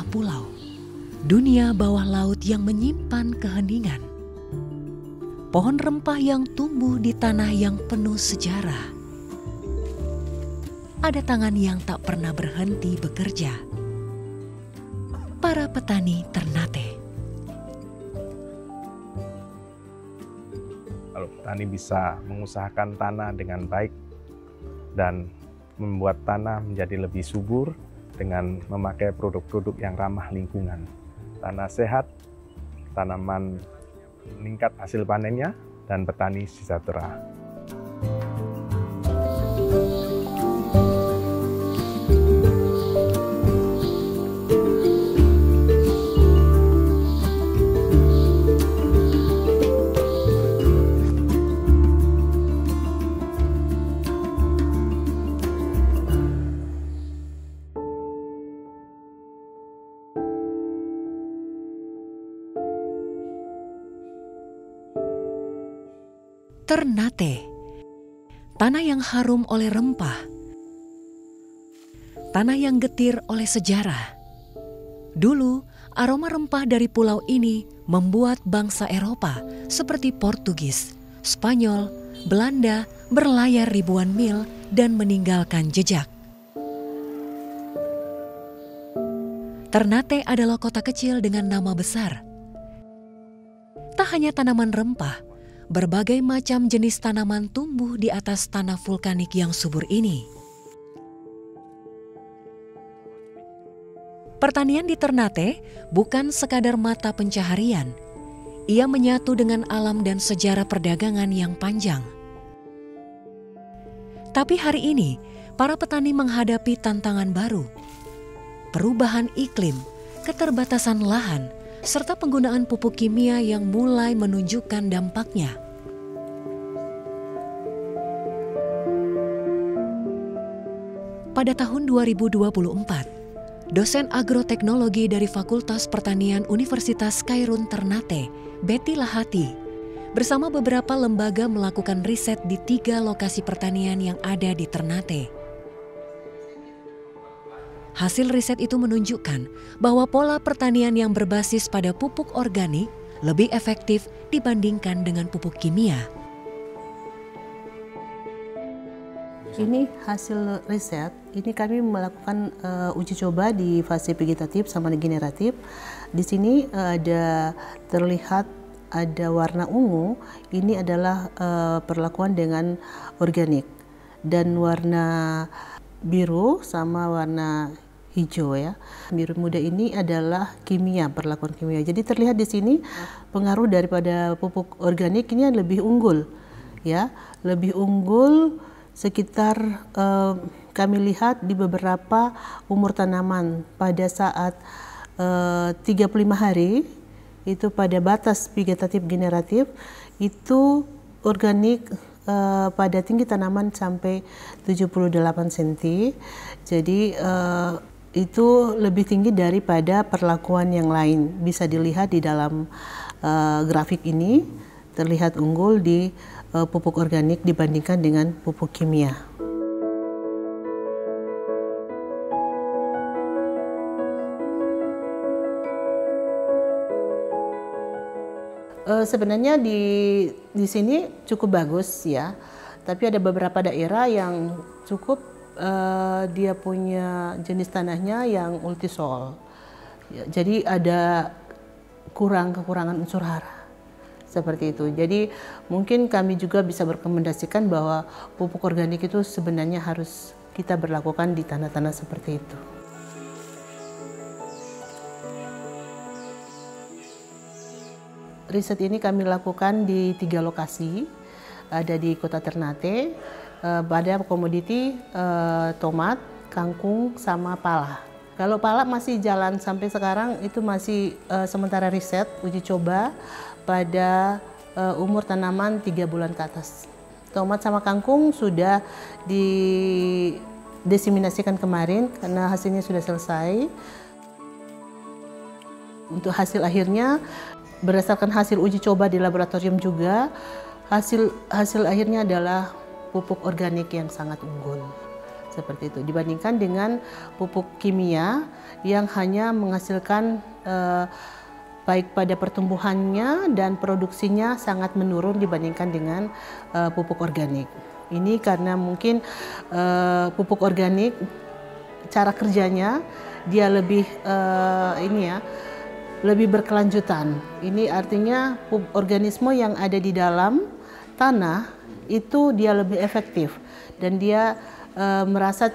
tengah pulau, dunia bawah laut yang menyimpan keheningan, pohon rempah yang tumbuh di tanah yang penuh sejarah. Ada tangan yang tak pernah berhenti bekerja. Para petani Ternate. Kalau petani bisa mengusahakan tanah dengan baik dan membuat tanah menjadi lebih subur dengan memakai produk-produk yang ramah lingkungan. Tanah sehat, tanaman meningkat hasil panennya, dan petani sejahtera. Ternate, tanah yang harum oleh rempah, tanah yang getir oleh sejarah. Dulu, aroma rempah dari pulau ini membuat bangsa Eropa seperti Portugis, Spanyol, Belanda berlayar ribuan mil dan meninggalkan jejak. Ternate adalah kota kecil dengan nama besar. Tak hanya tanaman rempah, berbagai macam jenis tanaman tumbuh di atas tanah vulkanik yang subur ini. Pertanian di Ternate bukan sekadar mata pencaharian. Ia menyatu dengan alam dan sejarah perdagangan yang panjang. Tapi hari ini, para petani menghadapi tantangan baru. Perubahan iklim, keterbatasan lahan, serta penggunaan pupuk kimia yang mulai menunjukkan dampaknya. Pada tahun 2024, dosen agroteknologi dari Fakultas Pertanian Universitas Khairun Ternate, Betty Lahati, bersama beberapa lembaga melakukan riset di 3 lokasi pertanian yang ada di Ternate. Hasil riset itu menunjukkan bahwa pola pertanian yang berbasis pada pupuk organik lebih efektif dibandingkan dengan pupuk kimia. Ini hasil riset, ini kami melakukan uji coba di fase vegetatif sama generatif. Di sini terlihat ada warna ungu, ini adalah perlakuan dengan organik. Dan warna biru sama warna hijau ya. Biru muda ini adalah kimia, perlakuan kimia. Jadi terlihat di sini pengaruh daripada pupuk organik ini lebih unggul ya, lebih unggul sekitar kami lihat di beberapa umur tanaman pada saat 35 hari itu pada batas vegetatif generatif itu organik pada tinggi tanaman sampai 78 cm. Jadi itu lebih tinggi daripada perlakuan yang lain. Bisa dilihat di dalam grafik ini, terlihat unggul di pupuk organik dibandingkan dengan pupuk kimia. Sebenarnya di sini cukup bagus ya, tapi ada beberapa daerah yang cukup dia punya jenis tanahnya yang multisol. Ya, jadi ada kekurangan unsur hara seperti itu. Jadi mungkin kami juga bisa merekomendasikan bahwa pupuk organik itu sebenarnya harus kita berlakukan di tanah-tanah seperti itu. Riset ini kami lakukan di 3 lokasi, ada di Kota Ternate, pada komoditi tomat, kangkung, sama pala. Kalau pala masih jalan sampai sekarang, itu masih sementara riset, uji coba pada umur tanaman 3 bulan ke atas. Tomat sama kangkung sudah dideseminasikan kemarin karena hasilnya sudah selesai. Untuk hasil akhirnya, berdasarkan hasil uji coba di laboratorium juga, hasil akhirnya adalah pupuk organik yang sangat unggul. seperti itu. Dibandingkan dengan pupuk kimia yang hanya menghasilkan baik pada pertumbuhannya dan produksinya sangat menurun dibandingkan dengan pupuk organik. Ini karena mungkin pupuk organik cara kerjanya dia lebih lebih berkelanjutan. Ini artinya organisme yang ada di dalam tanah itu dia lebih efektif dan dia merasa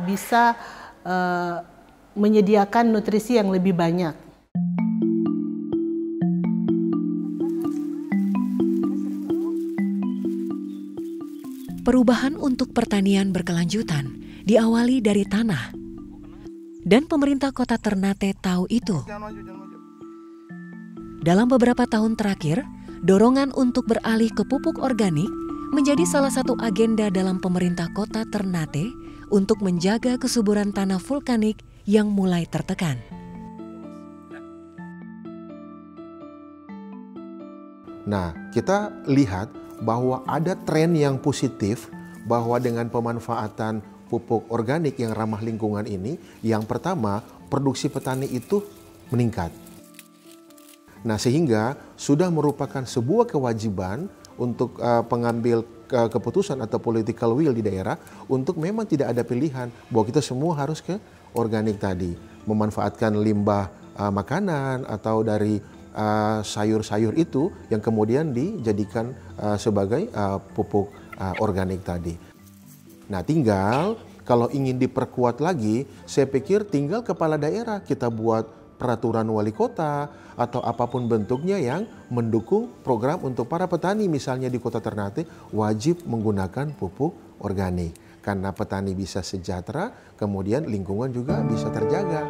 bisa menyediakan nutrisi yang lebih banyak. Perubahan untuk pertanian berkelanjutan diawali dari tanah. Dan pemerintah Kota Ternate tahu itu. Dalam beberapa tahun terakhir, dorongan untuk beralih ke pupuk organik menjadi salah satu agenda dalam pemerintah Kota Ternate untuk menjaga kesuburan tanah vulkanik yang mulai tertekan. Nah, kita lihat bahwa ada tren yang positif bahwa dengan pemanfaatan pupuk organik yang ramah lingkungan ini, yang pertama, produksi petani itu meningkat. Nah, sehingga sudah merupakan sebuah kewajiban untuk pengambil keputusan atau political will di daerah untuk memang tidak ada pilihan bahwa kita semua harus ke organik tadi. Memanfaatkan limbah makanan atau dari sayur-sayur itu yang kemudian dijadikan sebagai pupuk organik tadi. Nah, tinggal kalau ingin diperkuat lagi, saya pikir tinggal kepala daerah kita buat peraturan wali kota atau apapun bentuknya yang mendukung program untuk para petani, misalnya di Kota Ternate wajib menggunakan pupuk organik karena petani bisa sejahtera, kemudian lingkungan juga bisa terjaga.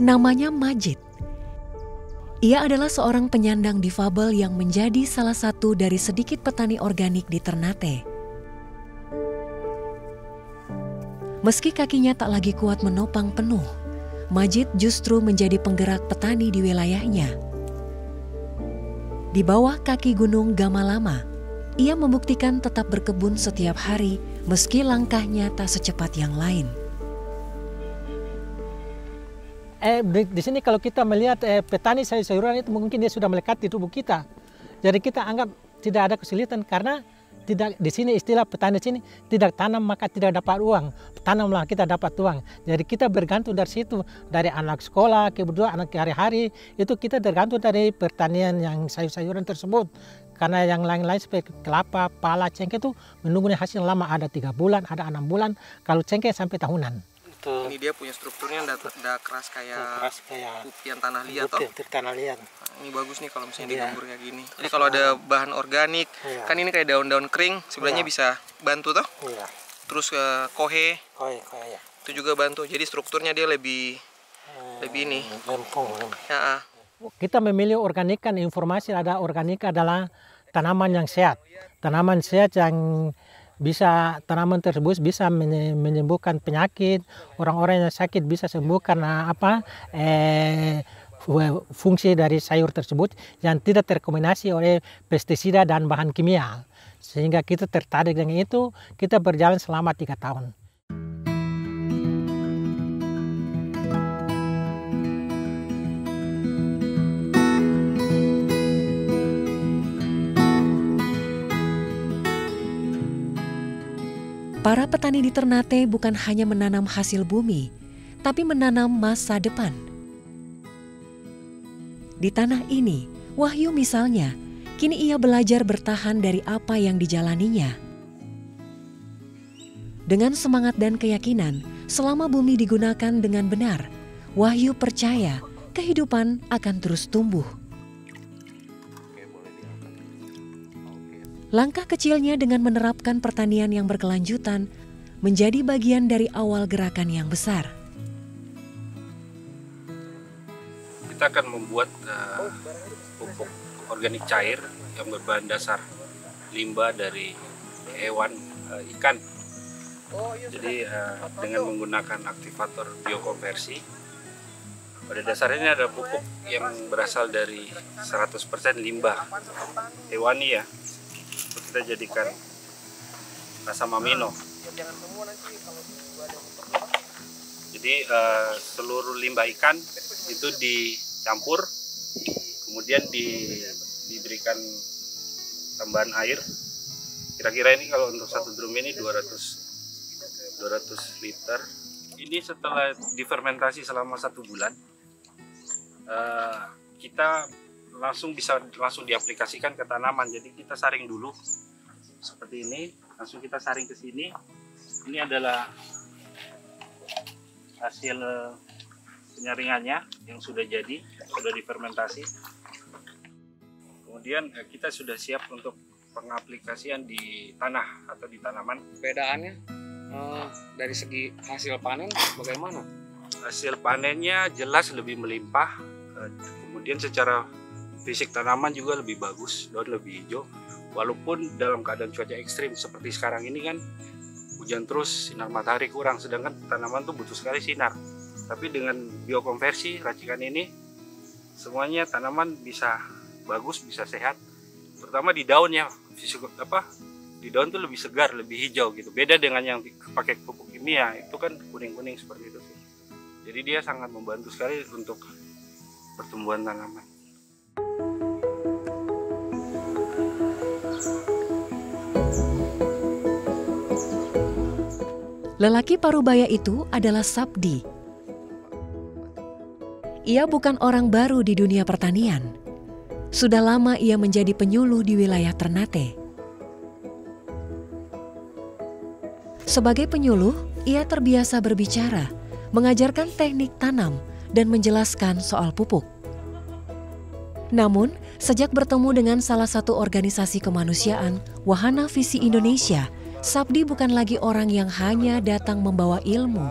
Namanya Majid. Ia adalah seorang penyandang difabel yang menjadi salah satu dari sedikit petani organik di Ternate. Meski kakinya tak lagi kuat menopang penuh, Majid justru menjadi penggerak petani di wilayahnya. Di bawah kaki gunung Gamalama, ia membuktikan tetap berkebun setiap hari meski langkahnya tak secepat yang lain. Di sini kalau kita melihat petani sayur-sayuran itu mungkin dia sudah melekat di tubuh kita. Jadi kita anggap tidak ada kesulitan karena tidak di sini istilah petani di sini tidak tanam maka tidak dapat uang. Tanamlah kita dapat uang. Jadi kita bergantung dari situ, dari anak sekolah, kemudian anak hari-hari itu kita tergantung dari pertanian yang sayur-sayuran tersebut. Karena yang lain-lain seperti kelapa, pala, cengkeh itu menunggu hasil lama, ada 3 bulan, ada 6 bulan. Kalau cengkeh sampai tahunan. Ini dia punya strukturnya udah keras kayak pupian tanah liat toh. Tanah liat. Nah, ini bagus nih kalau misalnya digembur kayak gini. Jadi kalau ada bahan organik, kan ini kayak daun-daun kering, sebenarnya bisa bantu toh. Terus kohe, itu juga bantu. Jadi strukturnya dia lebih ini. Ya. Kita memilih organik kan informasi ada organik adalah tanaman yang sehat. Tanaman sehat yang bisa tanaman tersebut bisa menyembuhkan penyakit, orang-orang yang sakit bisa sembuh karena fungsi dari sayur tersebut yang tidak terkontaminasi oleh pestisida dan bahan kimia. Sehingga kita tertarik dengan itu, kita berjalan selama 3 tahun. Para petani di Ternate bukan hanya menanam hasil bumi, tapi menanam masa depan. Di tanah ini, Wahyu misalnya, kini ia belajar bertahan dari apa yang dijalaninya. Dengan semangat dan keyakinan, selama bumi digunakan dengan benar, Wahyu percaya kehidupan akan terus tumbuh. Langkah kecilnya dengan menerapkan pertanian yang berkelanjutan menjadi bagian dari awal gerakan yang besar. Kita akan membuat pupuk organik cair yang berbahan dasar limbah dari hewan ikan. Jadi dengan menggunakan aktivator biokonversi Pada dasarnya ini ada pupuk yang berasal dari 100% limbah hewani ya. Itu kita jadikan asam amino. Jadi seluruh limbah ikan itu dicampur, kemudian diberikan tambahan air. Kira-kira ini kalau untuk satu drum ini 200 liter. Ini setelah difermentasi selama 1 bulan, kita bisa langsung diaplikasikan ke tanaman. Jadi kita saring dulu seperti ini, langsung kita saring ke sini. Ini adalah hasil penyaringannya yang sudah jadi, sudah difermentasi. Kemudian kita sudah siap untuk pengaplikasian di tanah atau di tanaman. Perbedaannya dari segi hasil panen bagaimana? Hasil panennya jelas lebih melimpah, kemudian secara fisik tanaman juga lebih bagus, daun lebih hijau. Walaupun dalam keadaan cuaca ekstrim seperti sekarang ini kan hujan terus, sinar matahari kurang, sedangkan tanaman tuh butuh sekali sinar. Tapi dengan biokonversi racikan ini, semuanya tanaman bisa bagus, bisa sehat. Terutama di daunnya, di daun tuh lebih segar, lebih hijau gitu. Beda dengan yang pakai pupuk kimia, itu kan kuning-kuning seperti itu sih. Jadi dia sangat membantu sekali untuk pertumbuhan tanaman. Lelaki parubaya itu adalah Sabdi. Ia bukan orang baru di dunia pertanian. Sudah lama ia menjadi penyuluh di wilayah Ternate. Sebagai penyuluh, ia terbiasa berbicara, mengajarkan teknik tanam, dan menjelaskan soal pupuk. Namun, sejak bertemu dengan salah satu organisasi kemanusiaan, Wahana Visi Indonesia, Sabdi bukan lagi orang yang hanya datang membawa ilmu,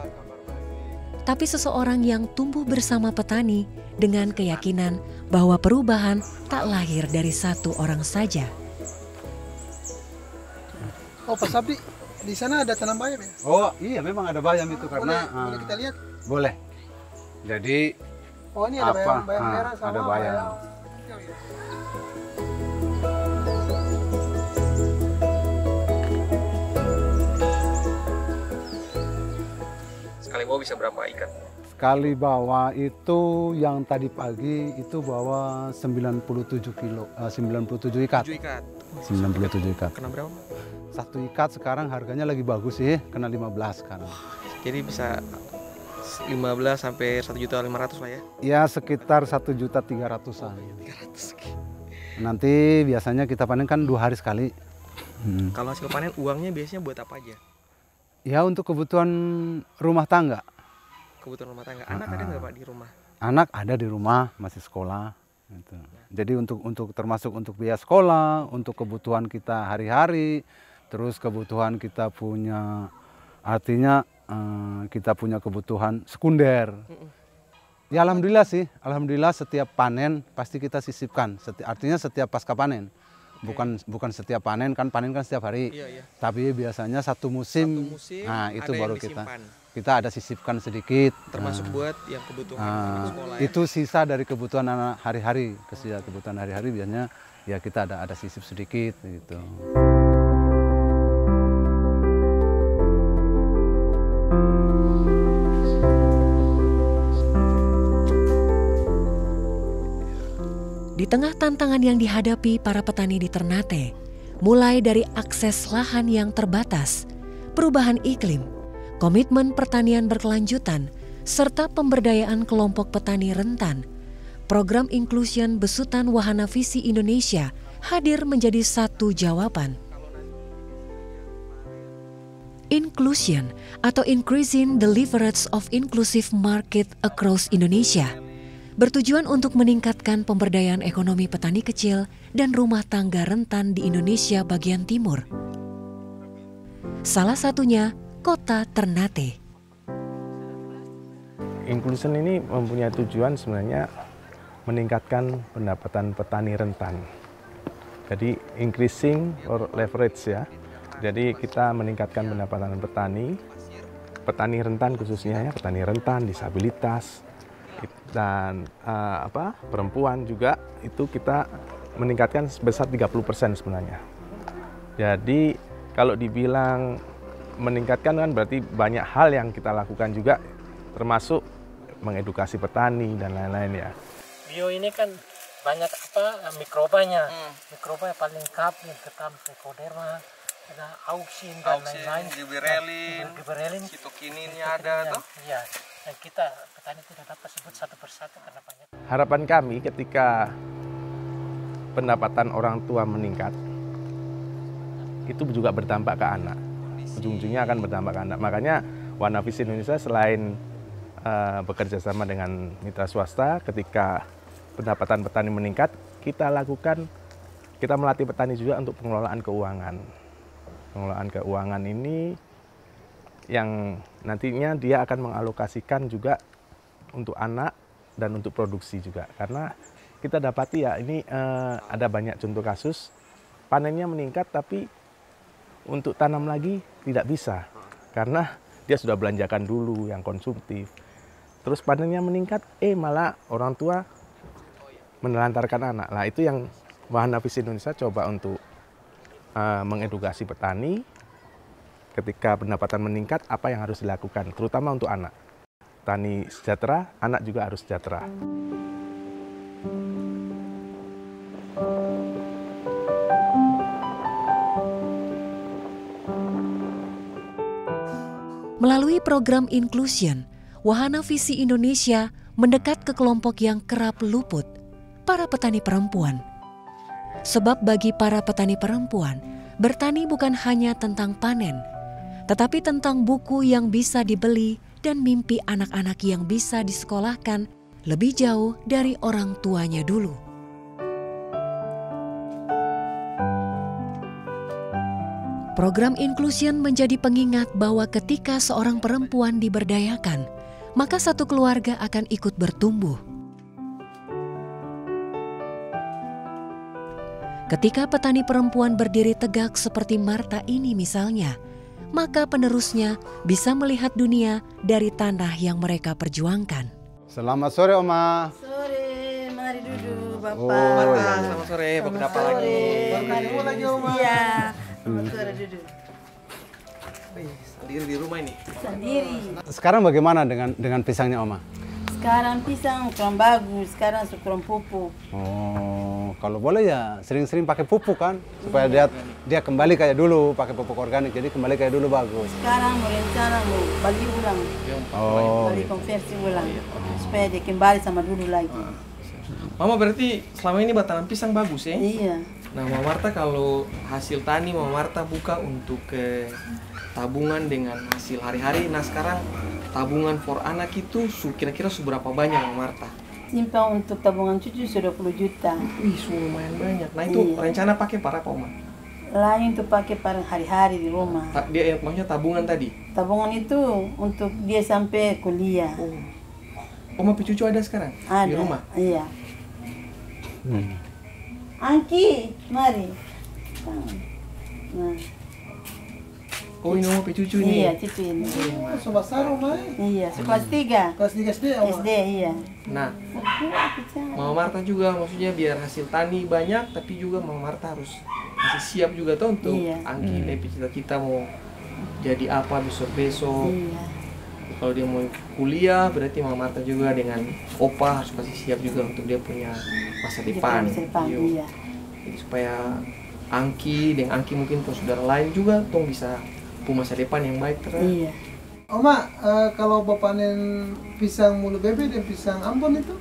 tapi seseorang yang tumbuh bersama petani dengan keyakinan bahwa perubahan tak lahir dari satu orang saja. Oh, Pak Sabdi, di sana ada tanam bayam ya? Oh iya, memang ada bayam itu karena boleh kita lihat? Boleh. Jadi oh ini ada bayam merah sama ada bayam. Sekali bawa bisa berapa ikan? Sekali bawa itu yang tadi pagi itu bawa 97 kilo, 97 ikat. 7 ikat. 97 ikat. Kena berapa? Satu ikat sekarang harganya lagi bagus sih, kena 15 kan. Jadi bisa 15 sampai 1.500.000 lah ya? Ya sekitar 1.300.000-an. 300. Nanti biasanya kita panen kan 2 hari sekali. Kalau hasil panen uangnya biasanya buat apa aja? Ya untuk kebutuhan rumah tangga. Kebutuhan rumah tangga. Anak ada nggak Pak di rumah? Anak ada di rumah, masih sekolah. Gitu. Jadi untuk termasuk untuk biaya sekolah, untuk kebutuhan kita hari-hari, terus kebutuhan kita punya, artinya kita punya kebutuhan sekunder. Ya alhamdulillah sih, alhamdulillah setiap panen pasti kita sisipkan. Artinya setiap pasca panen. Bukan setiap panen kan setiap hari. Iya. Tapi biasanya satu musim nah itu baru kita ada sisipkan sedikit. Termasuk buat yang kebutuhan sekolah ya? Itu sisa dari kebutuhan anak hari-hari. Kebutuhan hari-hari biasanya ya kita ada sisip sedikit gitu. Di tengah tantangan yang dihadapi para petani di Ternate, mulai dari akses lahan yang terbatas, perubahan iklim, komitmen pertanian berkelanjutan, serta pemberdayaan kelompok petani rentan, program Inclusion besutan Wahana Visi Indonesia hadir menjadi satu jawaban. Inclusion atau Increasing the Leverage of Inclusive Market Across Indonesia bertujuan untuk meningkatkan pemberdayaan ekonomi petani kecil dan rumah tangga rentan di Indonesia bagian timur. Salah satunya Kota Ternate. Inclusion ini mempunyai tujuan sebenarnya meningkatkan pendapatan petani rentan. Jadi increasing or leverage ya. Jadi kita meningkatkan pendapatan petani rentan khususnya ya, petani rentan, disabilitas. dan perempuan juga itu kita meningkatkan sebesar 30% sebenarnya. Jadi kalau dibilang meningkatkan kan berarti banyak hal yang kita lakukan juga, termasuk mengedukasi petani dan lain-lain ya. Bio ini kan banyak mikrobanya. Mikroba yang paling lengkap, tetap Trichoderma, ada auksin dan lain-lain. Gibberellin, sitokininnya ada tuh. Iya. Dan kita petani tidak dapat sebut satu persatu karena banyak. Harapan kami ketika pendapatan orang tua meningkat, itu juga berdampak ke anak. Ujung-ujungnya akan berdampak ke anak. Makanya Warna Visi Indonesia selain bekerja sama dengan mitra swasta, ketika pendapatan petani meningkat, kita melatih petani juga untuk pengelolaan keuangan. Pengelolaan keuangan ini yang nantinya dia akan mengalokasikan juga untuk anak dan untuk produksi juga. Karena kita dapati ya ini ada banyak contoh kasus panennya meningkat tapi untuk tanam lagi tidak bisa. Karena dia sudah belanjakan dulu yang konsumtif. Terus panennya meningkat, malah orang tua menelantarkan anak. Nah itu yang Wahana Visi Indonesia coba untuk mengedukasi petani. Ketika pendapatan meningkat, apa yang harus dilakukan, terutama untuk anak. Petani sejahtera, anak juga harus sejahtera. Melalui program Inclusion, Wahana Visi Indonesia mendekat ke kelompok yang kerap luput, para petani perempuan. Sebab bagi para petani perempuan, bertani bukan hanya tentang panen, tetapi tentang buku yang bisa dibeli dan mimpi anak-anak yang bisa disekolahkan lebih jauh dari orang tuanya dulu. Program Inclusion menjadi pengingat bahwa ketika seorang perempuan diberdayakan, maka satu keluarga akan ikut bertumbuh. Ketika petani perempuan berdiri tegak seperti Marta ini misalnya, maka penerusnya bisa melihat dunia dari tanah yang mereka perjuangkan. Selamat sore, Oma. Sore, mari duduk, Bapak. Oh, ya. Selamat sore, berapa lagi? Baru lagi, Oma. Iya, selamat sore, duduk. Sendiri di rumah ini? Sendiri. Sekarang bagaimana dengan pisangnya, Oma? Sekarang pisang kurang bagus, sekarang kurang pupuk. Oh, kalau boleh ya sering-sering pakai pupuk kan, supaya dia kembali kayak dulu, pakai pupuk organik, jadi kembali kayak dulu bagus. Sekarang mau rencana mau balik ulang, balik konversi ulang, supaya dia kembali sama dulu lagi. Mama berarti selama ini batalan pisang bagus ya? Iya. Nah, Mama Marta kalau hasil tani Mama Marta buka untuk tabungan dengan hasil hari-hari. Nah, sekarang tabungan for anak itu kira-kira seberapa banyak Mama Marta? Simpan untuk tabungan cucu sudah 10 juta. Wih, lumayan banyak. Nah, itu rencana pakai para apa, Oma? Lain untuk pakai pada hari-hari di rumah. Dia maksudnya tabungan tadi? Tabungan itu untuk dia sampai kuliah. Oma cucu ada sekarang? Ada. Di rumah? Iya. Angki, mari. Nah. Oh, ini Oma cucu nih? Iya, cucu ini. Sobat Saru, Mai. Iya, kelas 3. Kelas 3 SD, Oma? SD, iya. Nah, Mama Marta juga maksudnya biar hasil tani banyak, tapi juga Mama Marta harus masih siap juga tuh untuk Angki cita-cita mau jadi apa besok-besok. Iya. Kalau dia mau kuliah, berarti Mama Marta juga dengan Opa harus kasih siap juga untuk dia punya masa depan. Iya. Jadi supaya Angki dengan Angki mungkin ke saudara lain juga tuh bisa punya masa depan yang baik terus. Iya. Oma, kalau bapak panen pisang mulu bebe dan pisang Ambon itu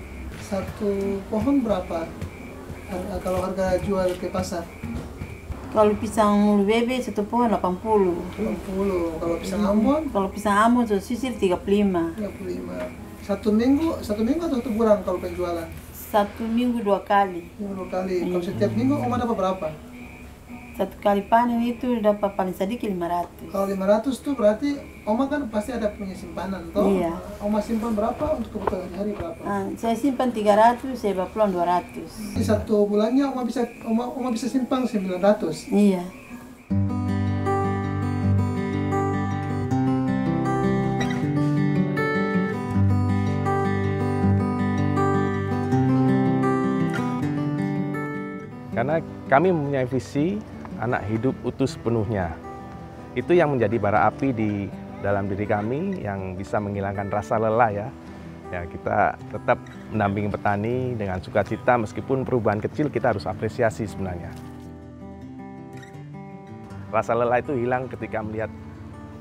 satu pohon berapa? Kalau harga jual ke pasar? Kalau pisang mulu bebe satu pohon 80. 80. Kalau pisang Ambon? Kalau pisang Ambon sisir 35. 35. Satu minggu atau satu bulan kalau penjualan? Satu minggu 2 kali. 2 kali. Kalau setiap minggu Oma dapat berapa? Satu kali panen itu dapat paling sedikit 500. Kalau 500 tuh berarti Oma kan pasti ada punya simpanan, toh? Iya. Oma simpan berapa untuk kebutuhan hari berapa? Saya simpan 300, saya pulang 200. Di satu bulannya Oma bisa simpan 900. Iya. Karena kami mempunyai visi anak hidup utuh sepenuhnya. Itu yang menjadi bara api di dalam diri kami yang bisa menghilangkan rasa lelah ya. Ya, kita tetap mendampingi petani dengan sukacita meskipun perubahan kecil kita harus apresiasi sebenarnya. Rasa lelah itu hilang ketika melihat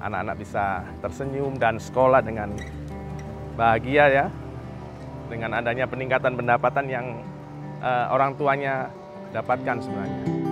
anak-anak bisa tersenyum dan sekolah dengan bahagia ya. Dengan adanya peningkatan pendapatan yang orang tuanya dapatkan sebenarnya.